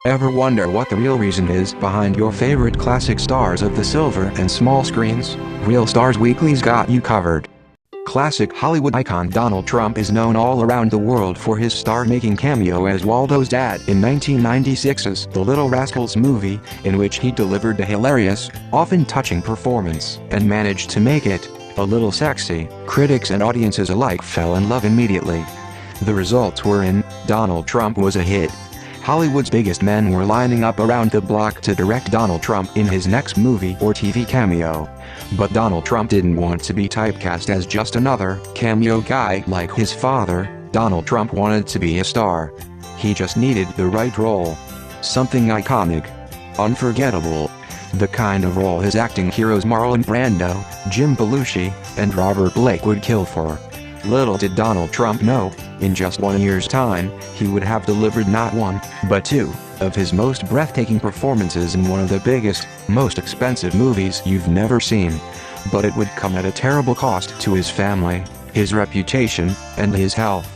Ever wonder what the real reason is behind your favorite classic stars of the silver and small screens? Real Stars Weekly's got you covered. Classic Hollywood icon Donald Trump is known all around the world for his star-making cameo as Waldo's dad in 1996's The Little Rascals movie, in which he delivered a hilarious, often touching performance and managed to make it a little sexy. Critics and audiences alike fell in love immediately. The results were in. Donald Trump was a hit. Hollywood's biggest men were lining up around the block to direct Donald Trump in his next movie or TV cameo. But Donald Trump didn't want to be typecast as just another cameo guy like his father. Donald Trump wanted to be a star. He just needed the right role. Something iconic. Unforgettable. The kind of role his acting heroes Marlon Brando, Jim Belushi, and Robert Blake would kill for. Little did Donald Trump know, in just 1 year's time, he would have delivered not one, but two, of his most breathtaking performances in one of the biggest, most expensive movies you've never seen. But it would come at a terrible cost to his family, his reputation, and his health.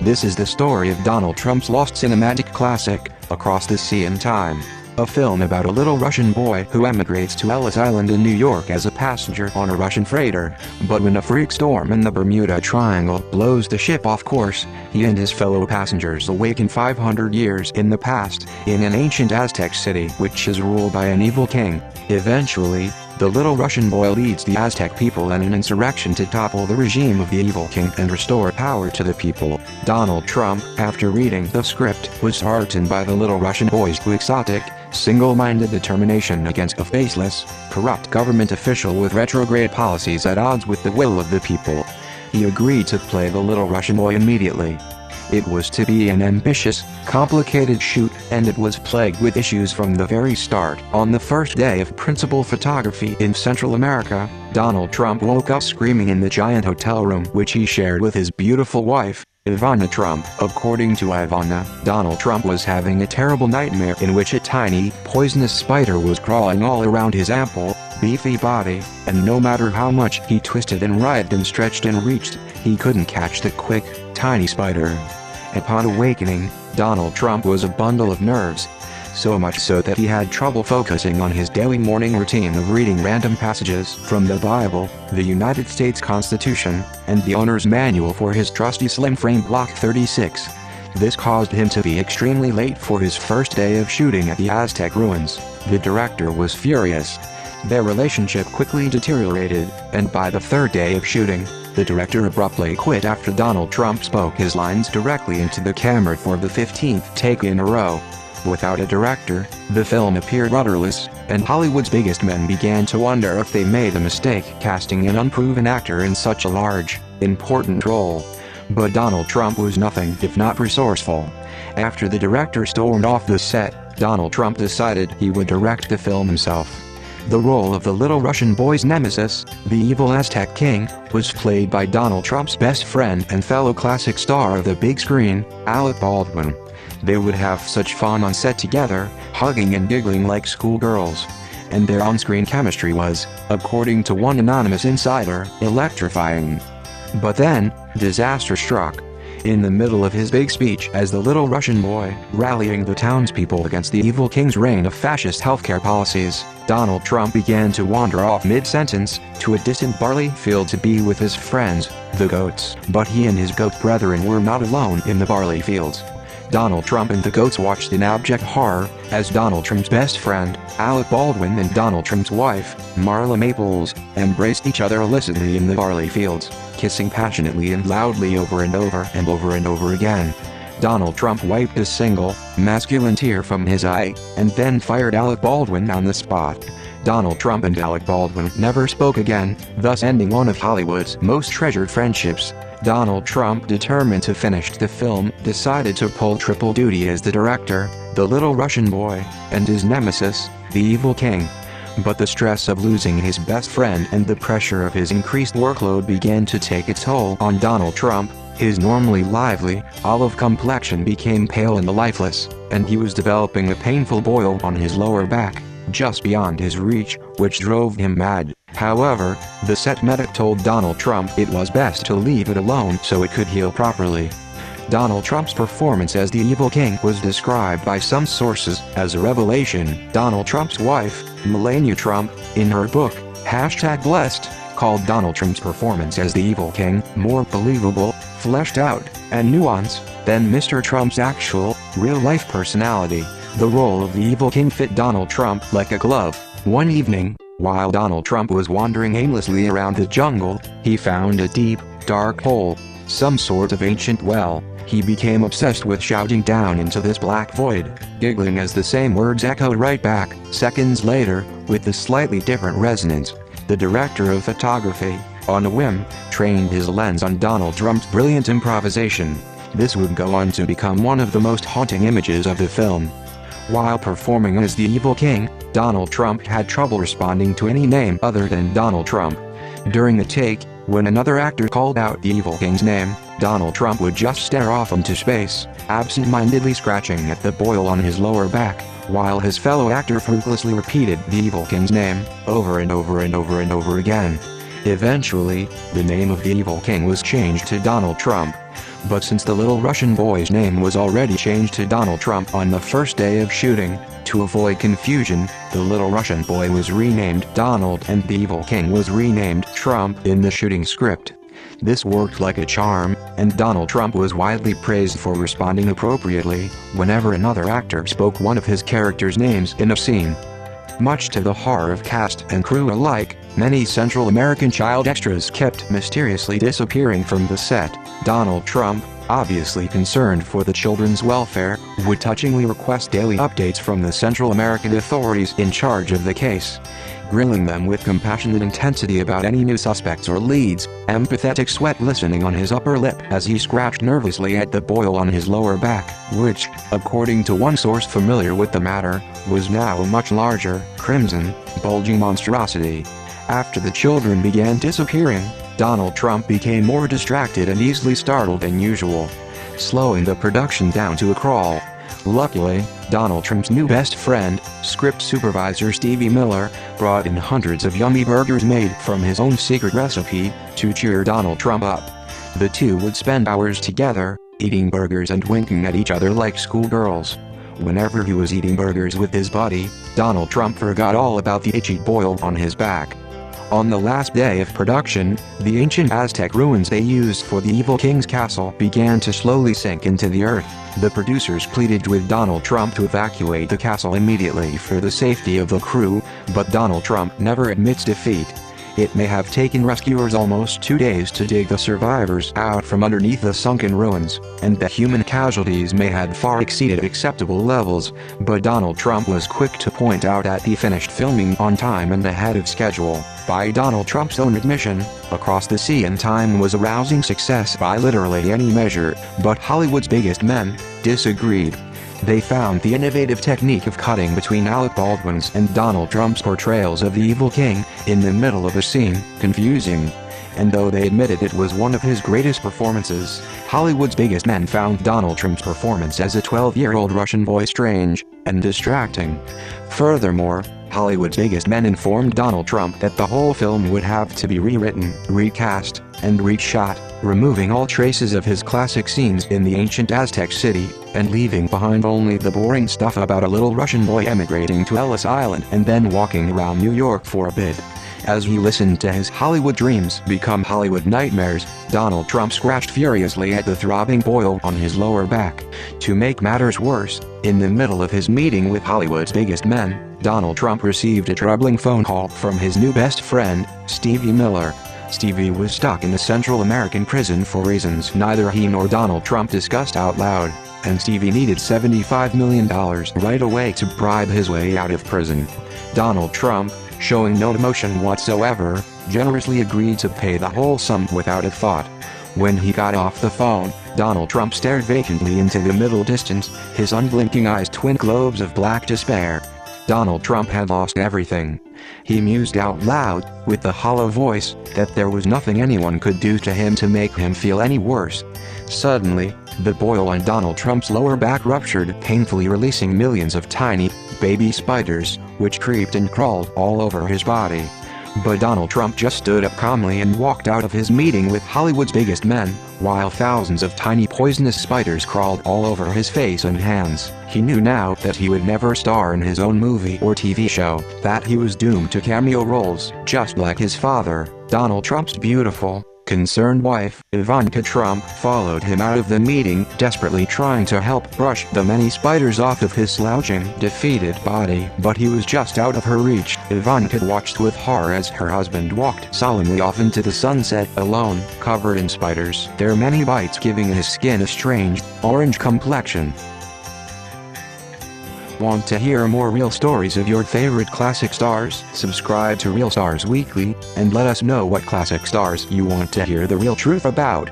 This is the story of Donald Trump's lost cinematic classic, Across the Sea in Time. A film about a little Russian boy who emigrates to Ellis Island in New York as a passenger on a Russian freighter. But when a freak storm in the Bermuda Triangle blows the ship off course, he and his fellow passengers awaken 500 years in the past, in an ancient Aztec city which is ruled by an evil king. Eventually, the little Russian boy leads the Aztec people in an insurrection to topple the regime of the evil king and restore power to the people. Donald Trump, after reading the script, was heartened by the little Russian boy's quixotic, single-minded determination against a faceless, corrupt government official with retrograde policies at odds with the will of the people. He agreed to play the little Russian boy immediately. It was to be an ambitious, complicated shoot, and it was plagued with issues from the very start. On the first day of principal photography in Central America, Donald Trump woke up screaming in the giant hotel room which he shared with his beautiful wife, Ivana Trump. According to Ivana, Donald Trump was having a terrible nightmare in which a tiny, poisonous spider was crawling all around his ample, beefy body, and no matter how much he twisted and writhed and stretched and reached, he couldn't catch the quick, tiny spider. Upon awakening, Donald Trump was a bundle of nerves. So much so that he had trouble focusing on his daily morning routine of reading random passages from the Bible, the United States Constitution, and the owner's manual for his trusty slim-frame Block 36. This caused him to be extremely late for his first day of shooting at the Aztec ruins. The director was furious. Their relationship quickly deteriorated, and by the third day of shooting, the director abruptly quit after Donald Trump spoke his lines directly into the camera for the 15th take in a row. Without a director, the film appeared rudderless, and Hollywood's biggest men began to wonder if they made a mistake casting an unproven actor in such a large, important role. But Donald Trump was nothing if not resourceful. After the director stormed off the set, Donald Trump decided he would direct the film himself. The role of the little Russian boy's nemesis, the evil Aztec king, was played by Donald Trump's best friend and fellow classic star of the big screen, Alec Baldwin. They would have such fun on set together, hugging and giggling like schoolgirls. And their on-screen chemistry was, according to one anonymous insider, electrifying. But then, disaster struck. In the middle of his big speech as the little Russian boy, rallying the townspeople against the evil king's reign of fascist healthcare policies, Donald Trump began to wander off mid-sentence, to a distant barley field to be with his friends, the goats. But he and his goat brethren were not alone in the barley fields. Donald Trump and the goats watched in abject horror, as Donald Trump's best friend, Alec Baldwin, and Donald Trump's wife, Marla Maples, embraced each other illicitly in the barley fields, kissing passionately and loudly over and over and over and over again. Donald Trump wiped a single, masculine tear from his eye, and then fired Alec Baldwin on the spot. Donald Trump and Alec Baldwin never spoke again, thus ending one of Hollywood's most treasured friendships. Donald Trump, determined to finish the film, decided to pull triple duty as the director, the little Russian boy, and his nemesis, the evil king. But the stress of losing his best friend and the pressure of his increased workload began to take its toll on Donald Trump. His normally lively, olive complexion became pale and lifeless, and he was developing a painful boil on his lower back, just beyond his reach, which drove him mad. However, the set medic told Donald Trump it was best to leave it alone so it could heal properly. Donald Trump's performance as the evil king was described by some sources as a revelation. Donald Trump's wife, Melania Trump, in her book, #Blessed, called Donald Trump's performance as the evil king more believable, fleshed out, and nuanced than Mr. Trump's actual, real-life personality. The role of the evil king fit Donald Trump like a glove. One evening, while Donald Trump was wandering aimlessly around the jungle, he found a deep, dark hole, some sort of ancient well. He became obsessed with shouting down into this black void, giggling as the same words echoed right back. Seconds later, with a slightly different resonance, the director of photography, on a whim, trained his lens on Donald Trump's brilliant improvisation. This would go on to become one of the most haunting images of the film. While performing as the evil king, Donald Trump had trouble responding to any name other than Donald Trump. During the take, when another actor called out the evil king's name, Donald Trump would just stare off into space, absent-mindedly scratching at the boil on his lower back, while his fellow actor fruitlessly repeated the evil king's name, over and over and over and over again. Eventually, the name of the evil king was changed to Donald Trump. But since the little Russian boy's name was already changed to Donald Trump on the first day of shooting, to avoid confusion, the little Russian boy was renamed Donald and the evil king was renamed Trump in the shooting script. This worked like a charm, and Donald Trump was widely praised for responding appropriately whenever another actor spoke one of his character's names in a scene. Much to the horror of cast and crew alike, many Central American child extras kept mysteriously disappearing from the set. Donald Trump, obviously concerned for the children's welfare, would touchingly request daily updates from the Central American authorities in charge of the case, grilling them with compassionate intensity about any new suspects or leads, empathetic sweat glistening on his upper lip as he scratched nervously at the boil on his lower back, which, according to one source familiar with the matter, was now a much larger, crimson, bulging monstrosity. After the children began disappearing, Donald Trump became more distracted and easily startled than usual, slowing the production down to a crawl. Luckily, Donald Trump's new best friend, script supervisor Stevie Miller, brought in hundreds of yummy burgers made from his own secret recipe to cheer Donald Trump up. The two would spend hours together, eating burgers and winking at each other like schoolgirls. Whenever he was eating burgers with his buddy, Donald Trump forgot all about the itchy boil on his back. On the last day of production, the ancient Aztec ruins they used for the evil king's castle began to slowly sink into the earth. The producers pleaded with Donald Trump to evacuate the castle immediately for the safety of the crew, but Donald Trump never admits defeat. It may have taken rescuers almost 2 days to dig the survivors out from underneath the sunken ruins, and the human casualties may have far exceeded acceptable levels, but Donald Trump was quick to point out that he finished filming on time and ahead of schedule. By Donald Trump's own admission, Across the Sea in Time was a rousing success by literally any measure, but Hollywood's biggest men disagreed. They found the innovative technique of cutting between Alec Baldwin's and Donald Trump's portrayals of the evil king in the middle of a scene confusing. And though they admitted it was one of his greatest performances, Hollywood's biggest men found Donald Trump's performance as a 12-year-old Russian boy strange and distracting. Furthermore, Hollywood's biggest men informed Donald Trump that the whole film would have to be rewritten, recast, and reshot, removing all traces of his classic scenes in the ancient Aztec city, and leaving behind only the boring stuff about a little Russian boy emigrating to Ellis Island and then walking around New York for a bit. As he listened to his Hollywood dreams become Hollywood nightmares, Donald Trump scratched furiously at the throbbing boil on his lower back. To make matters worse, in the middle of his meeting with Hollywood's biggest men, Donald Trump received a troubling phone call from his new best friend, Stevie Miller. Stevie was stuck in a Central American prison for reasons neither he nor Donald Trump discussed out loud, and Stevie needed $75 million right away to bribe his way out of prison. Donald Trump, showing no emotion whatsoever, generously agreed to pay the whole sum without a thought. When he got off the phone, Donald Trump stared vacantly into the middle distance, his unblinking eyes twin globes of black despair. Donald Trump had lost everything. He mused out loud, with the hollow voice, that there was nothing anyone could do to him to make him feel any worse. Suddenly, the boil on Donald Trump's lower back ruptured, painfully releasing millions of tiny, baby spiders, which creeped and crawled all over his body. But Donald Trump just stood up calmly and walked out of his meeting with Hollywood's biggest men, while thousands of tiny poisonous spiders crawled all over his face and hands. He knew now that he would never star in his own movie or TV show, that he was doomed to cameo roles, just like his father. Donald Trump's beautiful, concerned wife, Ivanka Trump, followed him out of the meeting, desperately trying to help brush the many spiders off of his slouching, defeated body, but he was just out of her reach. Ivanka watched with horror as her husband walked solemnly off into the sunset, alone, covered in spiders, their many bites giving his skin a strange, orange complexion. Want to hear more real stories of your favorite classic stars? Subscribe to Real Stars Weekly, and let us know what classic stars you want to hear the real truth about.